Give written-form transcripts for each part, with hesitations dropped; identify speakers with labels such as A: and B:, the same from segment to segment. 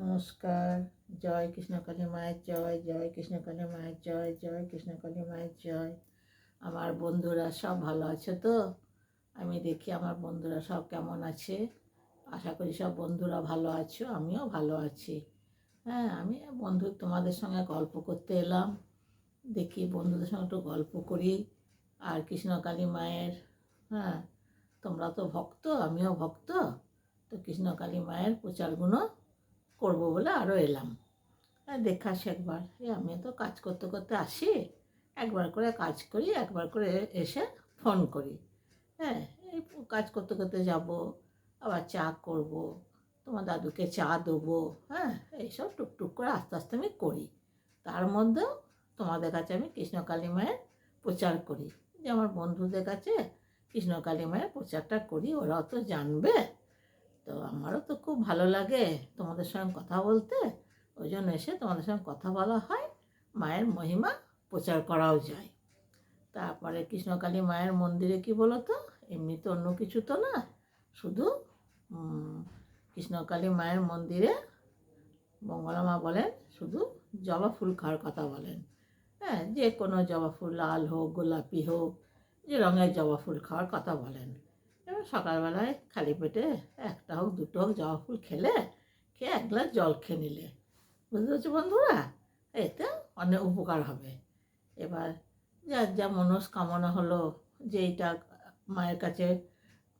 A: নমস্কার। জয় কৃষ্ণকালী মায়ের জয়, জয় কৃষ্ণকালী মায়ের জয়, জয় কৃষ্ণকালী মায়ের জয়। আমার বন্ধুরা সব ভালো আছে তো? আমি দেখি আমার বন্ধুরা সব কেমন আছে। আশা করি সব বন্ধুরা ভালো আছো, আমিও ভালো আছি। হ্যাঁ, আমি তোমাদের সঙ্গে গল্প করতে এলাম। দেখি বন্ধুদের সঙ্গে একটু গল্প করি। আর কৃষ্ণকালী মায়ের, হ্যাঁ, তোমরা তো ভক্ত, আমিও ভক্ত, তো কৃষ্ণকালী মায়ের প্রচারগুলো করবো বলে আরও এলাম। দেখা শেখবার, আমি তো কাজ করতে করতে আসি, একবার করে কাজ করি, একবার করে এসে ফোন করি। হ্যাঁ, এই কাজ করতে করতে যাব, আবার চা করব, তোমার দাদুকে চা দেবো। হ্যাঁ, এইসব টুকটুক করে আস্তে আস্তে আমি করি। তার মধ্যেও তোমাদের কাছে আমি কৃষ্ণকালী মায়ের প্রচার করি, যে আমার বন্ধুদের কাছে কৃষ্ণকালী মায়ের প্রচারটা করি, ওরাও তো জানবে। তো আমারও তো খুব ভালো লাগে তোমাদের সঙ্গে কথা বলতে, ওই জন্য এসে তোমাদের সঙ্গে কথা বলা হয়, মায়ের মহিমা প্রচার করাও যায়। তারপরে কৃষ্ণকালী মায়ের মন্দিরে কি বলো তো, এমনি তো অন্য কিছু তো না, শুধু কৃষ্ণকালী মায়ের মন্দিরে মঙ্গলা মা বলেন শুধু জবা ফুল খাওয়ার কথা বলেন। হ্যাঁ, যে কোনো জবা ফুল, লাল হোক গোলাপি হোক, যে রঙের জবা ফুল খাওয়ার কথা বলেন। এবার সকালবেলায় খালি পেটে একটা হোক দুটো হোক জবা ফুল খেয়ে এক গ্লাস জল খেয়ে নিলে, বুঝতে পারছো বন্ধুরা, এতে অনেক উপকার হবে। এবার যার যা মনস্কামনা হলো, যে এইটা মায়ের কাছে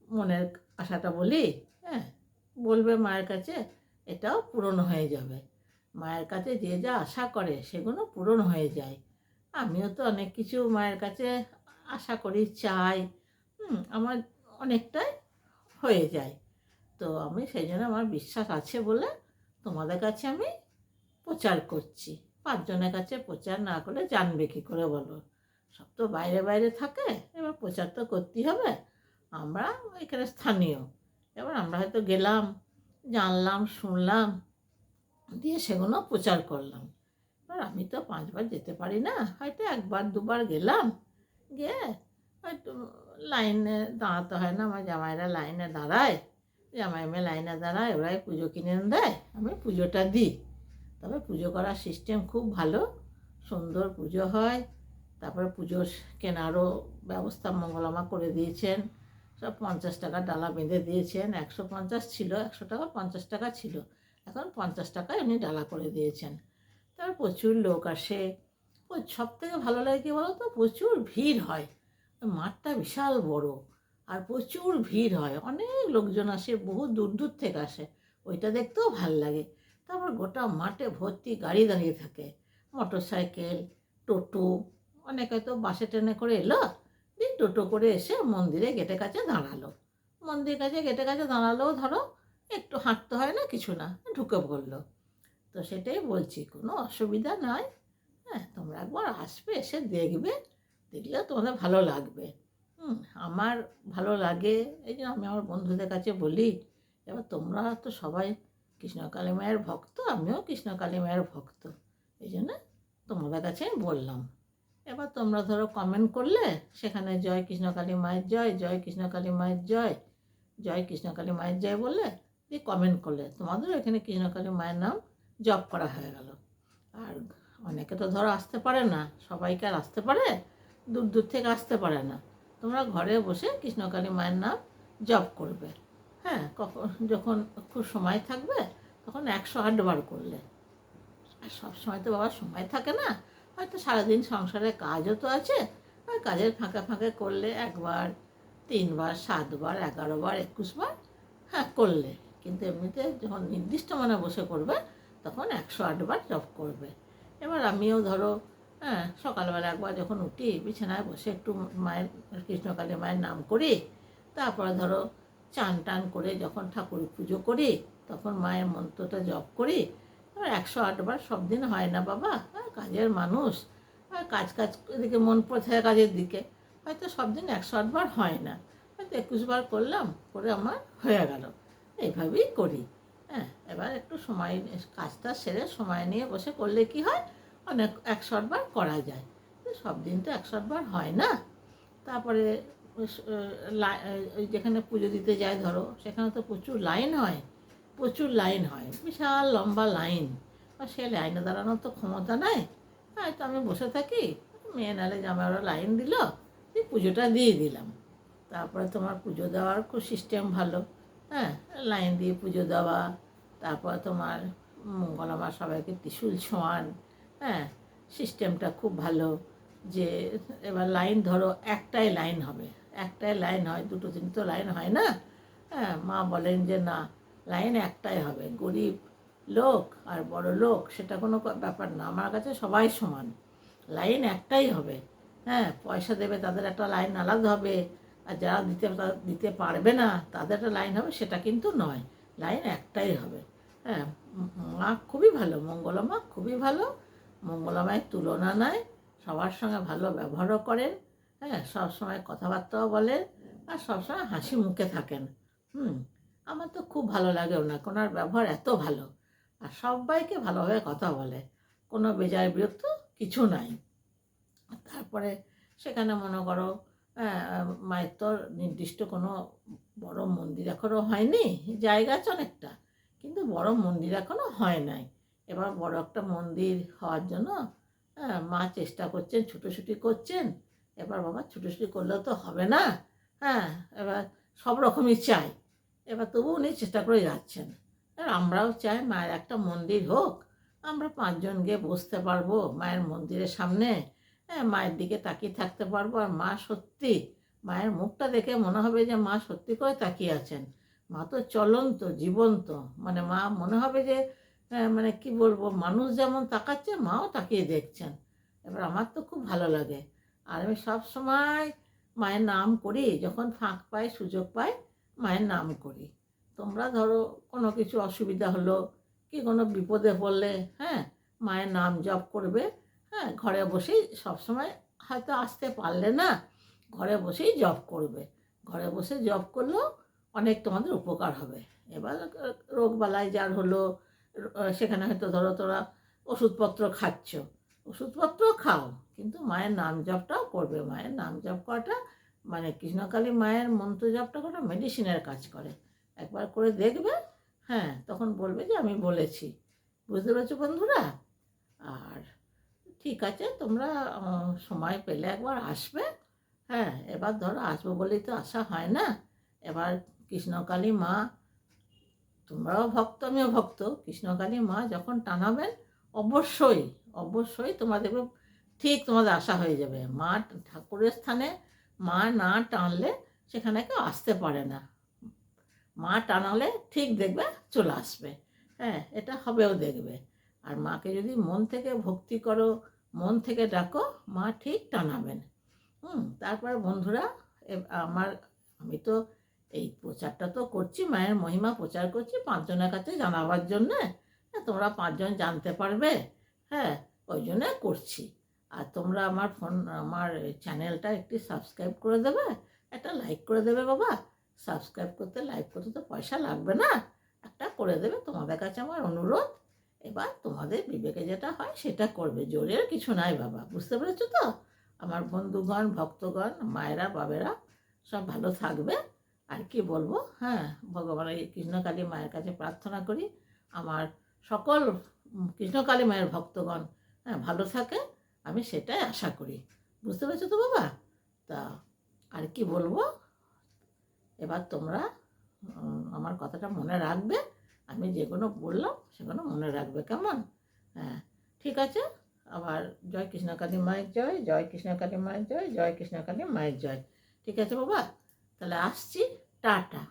A: মনের আশাটা বলি, হ্যাঁ, বলবে মায়ের কাছে, এটাও পূরণ হয়ে যাবে। মায়ের কাছে যে যা আশা করে সেগুলো পূরণ হয়ে যায়। আমিও তো অনেক কিছু মায়ের কাছে আশা করি, চাই, আমার অনেকটাই হয়ে যায়। তো আমি সেই জন্য আমার বিশ্বাস আছে বলে তোমাদের কাছে আমি প্রচার করছি। 5 জনের কাছে প্রচার না করে জানবে কী করে বলো? সব তো বাইরে বাইরে থাকে, এবার প্রচার তো করতেই হবে। আমরা এখানে স্থানীয়, এবার আমরা হয়তো গেলাম, জানলাম, শুনলাম, দিয়ে সেগুলো প্রচার করলাম। এবার আমি তো 5 বার যেতে পারি না, হয়তো 1 বার 2 বার গেলাম, গিয়ে হয়তো লাইনে দাঁড়াতে হয় না, আমার জামাইরা লাইনে দাঁড়ায়, জামাই মেয়ে লাইনে দাঁড়ায়, ওরাই পুজো কিনে দেয়, আমি পুজোটা দিই। তবে পুজো করার সিস্টেম খুব ভালো, সুন্দর পুজো হয়। তারপরে পুজোর কেনারও ব্যবস্থা মঙ্গলামা করে দিয়েছেন। সব 50 টাকার ডালা বেঁধে দিয়েছেন। 150 ছিল, 100 টাকা 50 টাকা ছিল, এখন 50 টাকায় উনি ডালা করে দিয়েছেন। তারপর প্রচুর লোক আসে। সব থেকে ভালো লাগে কী বলো তো, প্রচুর ভিড় হয়। মাঠটা বিশাল বড়, আর প্রচুর ভিড় হয়, অনেক লোকজন আসে, বহু দূর দূর থেকে আসে, ওইটা দেখতেও ভাল লাগে। তারপর গোটা মাঠে ভর্তি গাড়ি দাঁড়িয়ে থাকে, মোটর সাইকেল, টোটো, অনেকে তো বাসে ট্রেনে করে এলো, দিয়ে টোটো করে এসে মন্দিরে গেটের কাছে দাঁড়ালো। মন্দির কাছে গেটের কাছে দাঁড়ালেও ধরো একটু হাঁটতে হয় না, কিছু না, ঢুকে পড়লো। তো সেটাই বলছি, কোনো অসুবিধা নয়। হ্যাঁ, তোমরা একবার আসবে, এসে দেখবে, দেখলে তোমাদের ভালো লাগবে। আমার ভালো লাগে, এই জন্য আমি আমার বন্ধুদের কাছে বলি। এবার তোমরা তো সবাই কৃষ্ণকালী মায়ের ভক্ত, আমিও কৃষ্ণকালী মায়ের ভক্ত, এই জন্য তোমাদের কাছে আমি বললাম। এবার তোমরা ধরো কমেন্ট করলে, সেখানে জয় কৃষ্ণকালী মায়ের জয়, জয় কৃষ্ণকালী মায়ের জয়, জয় কৃষ্ণকালী মায়ের জয় বললে, দিয়ে কমেন্ট করলে, তোমাদেরও এখানে কৃষ্ণকালী মায়ের নাম জপ করা হয়ে গেল। আর অনেকে তো ধরো আসতে পারে না, সবাইকে আর আসতে পারে, দূর দূর থেকে আসতে পারে না, তোমরা ঘরে বসে কৃষ্ণকালী মায়ের নাম জপ করবে। হ্যাঁ, যখন খুব সময় থাকবে তখন 108 বার করলে। আর সব সময় তো বাবার সময় থাকে না, হয়তো সারাদিন সংসারে কাজও তো আছে, আর কাজের ফাঁকে ফাঁকে করলে 1 বার, 3 বার, 7 বার, 11 বার, 21 বার, হ্যাঁ করলে। কিন্তু এমনিতে যখন নির্দিষ্ট মনে বসে করবে তখন 108 বার জপ করবে। এবার আমিও ধরো, হ্যাঁ, সকালবেলা একবার যখন উঠি, বিছানায় বসে একটু মায়ের, কৃষ্ণকালী মায়ের নাম করি। তারপরে ধরো চান টান করে যখন ঠাকুর পুজো করি, তখন মায়ের মন্ত্রটা জপ করি। এবার 108 বার সব দিন হয় না বাবা, কাজের মানুষ, আর কাজ এদিকে মন পড়ে থাকে কাজের দিকে, হয়তো সব দিন 108 বার হয় না, হয়তো 21 বার করলাম, করে আমার হয়ে গেল। এইভাবেই করি। হ্যাঁ, এবার একটু সময়, কাজটা সেরে সময় নিয়ে বসে করলে কি হয়, অনেক 108 বার করা যায়। সব দিন তো 108 বার হয় না। তারপরে ওই যেখানে পুজো দিতে যায় ধরো, সেখানে তো প্রচুর লাইন হয়। প্রচুর লাইন হয়, বিশাল লম্বা লাইন। আর সে লাইনে দাঁড়ানোর তো ক্ষমতা নাই। হয়তো আমি বসে থাকি, মেয়ে নালে জামাইরা লাইন দিল, দিয়ে পুজোটা দিয়ে দিলাম। তারপরে তোমার পুজো দেওয়ার খুব সিস্টেম ভালো। হ্যাঁ, লাইন দিয়ে পুজো দেওয়া, তারপর তোমার মঙ্গলমা সবাইকে ত্রিশূল ছোঁয়ান। হ্যাঁ, সিস্টেমটা খুব ভালো। যে এবার লাইন ধরো একটাই লাইন হবে, একটাই লাইন হয়, দুটো তিনটে লাইন হয় না। হ্যাঁ, মা বলেন যে না, লাইন একটাই হবে। গরিব লোক আর বড় লোক সেটা কোনো ব্যাপার না, আমার কাছে সবাই সমান। লাইন একটাই হবে। হ্যাঁ, পয়সা দেবে তাদের একটা লাইন আলাদা হবে, আর যারা দিতে পারবে না তাদের একটা লাইন হবে, সেটা কিন্তু নয়। লাইন একটাই হবে। হ্যাঁ, মা খুবই ভালো, মঙ্গলা মা খুবই ভালো। মঙ্গলা মায়ের তুলনা নাই। সবার সঙ্গে ভালো ব্যবহারও করেন। হ্যাঁ, সবসময় কথাবার্তাও বলেন, আর সবসময় হাসি মুখে থাকেন। আমার তো খুব ভালো লাগে ওনার ব্যবহার এত ভালো। আর সবাইকে ভালোভাবে কথা বলে, কোনো বেজায় বিরক্ত কিছু নাই। তারপরে সেখানে মনে করো মায়ের তো নির্দিষ্ট কোনো বড় মন্দির এখনও হয়নি, জায়গা আছে অনেকটা, কিন্তু বড় মন্দির এখনও হয় নাই। এবার বড় একটা মন্দির হওয়ার জন্য মা চেষ্টা করছেন, ছুটোছুটি করছেন। এবার বাবা ছুটোছুটি করলেও তো হবে না। হ্যাঁ, এবার সব রকমই চাই। এবার তবু উনি চেষ্টা করে যাচ্ছেন। আর আমরাও চাই মায়ের একটা মন্দির হোক, আমরা 5 জন গিয়ে বসতে পারবো মায়ের মন্দিরের সামনে। হ্যাঁ, মায়ের দিকে তাকিয়ে থাকতে পারবো, আর মা সত্যি, মায়ের মুখটা দেখে মনে হবে যে মা সত্যি করে তাকিয়ে আছেন। মা তো চলন্ত, জীবন্ত, মানে মা মনে হবে যে মানে কি বলবো, মানুষ যেমন তাকাচ্ছে মাও তাকিয়ে দেখছেন। এবার আমার তো খুব ভালো লাগে। আর আমি সব সময় মায়ের নাম করি, যখন ফাঁক পাই, সুযোগ পাই, মায়ের নাম করি। তোমরা ধরো কোনো কিছু অসুবিধা হলো, কি কোনো বিপদে পড়লে, হ্যাঁ, মায়ের নাম জপ করবে। হ্যাঁ, ঘরে বসেই সবসময় হয়তো আসতে পারলে না, ঘরে বসেই জব করবে। ঘরে বসে জব করলেও অনেক তোমাদের উপকার হবে। এবার রোগবালাই যার হলো, সেখানে হয়তো ধরো তোরা ওষুধপত্র খাচ্ছ, ওষুধপত্র খাও, কিন্তু মায়ের নাম জপটাও করবে। মায়ের নাম জপ করাটা মানে কৃষ্ণকালী মায়ের মন্ত্র জপটা করা মেডিসিনের কাজ করে। একবার করে দেখবে, হ্যাঁ, তখন বলবে যে আমি বলেছি। বুঝতে পেরেছো বন্ধুরা? আর ঠিক আছে, তোমরা সময় পেলে একবার আসবে। হ্যাঁ, এবার ধরো আসবো বলেই তো আসা হয় না। এবার কৃষ্ণকালী মা, তোমরাও ভক্ত আমিও ভক্ত, কৃষ্ণকালী মা যখন টানাবেন অবশ্যই অবশ্যই তোমাদের ঠিক তোমাদের আশা হয়ে যাবে। মা ঠাকুরের স্থানে মা না টানলে সেখানে কেউ আসতে পারে না। মা টানালে ঠিক দেখবে চলে আসবে। হ্যাঁ, এটা হবেও দেখবে। আর মাকে যদি মন থেকে ভক্তি করো, মন থেকে ডাকো, মা ঠিক টানাবেন। তারপর বন্ধুরা, আমি তো এই প্রচারটা তো করছি, মায়ের মহিমা প্রচার করছি 5 জনের কাছে জানাবার জন্যে। হ্যাঁ, তোমরা 5 জন জানতে পারবে। হ্যাঁ, ওই জন্যে করছি। আর তোমরা আমার চ্যানেলটা একটু সাবস্ক্রাইব করে দেবে, একটা লাইক করে দেবে বাবা। সাবস্ক্রাইব করতে, লাইক করতে তো পয়সা লাগবে না, একটা করে দেবে, তোমাদের কাছে আমার অনুরোধ। এবার তোমাদের বিবেকে যেটা হয় সেটা করবে, জোরের কিছু নাই বাবা। বুঝতে পেরেছো তো? আমার বন্ধুগণ, ভক্তগণ, মায়েরা, বাবেরা সব ভালো থাকবে। আর কি বলবো, হ্যাঁ, ভগবানের এই কৃষ্ণকালী মায়ের কাছে প্রার্থনা করি আমার সকল কৃষ্ণকালী মায়ের ভক্তগণ ভালো থাকে, আমি সেটাই আশা করি। বুঝতে পেরেছো তো বাবা? তা আর কি বলবো, এবার তোমরা আমার কথাটা মনে রাখবে। আমি যেগুলো বললাম সেগুলো মনে রাখবে, কেমন? হ্যাঁ, ঠিক আছে। আবার জয় কৃষ্ণকালী মায়ের জয়, জয় কৃষ্ণকালী মায়ের জয়, জয় কৃষ্ণকালী মায়ের জয়। ঠিক আছে বাবা, তাহলে আসছি, টাটা।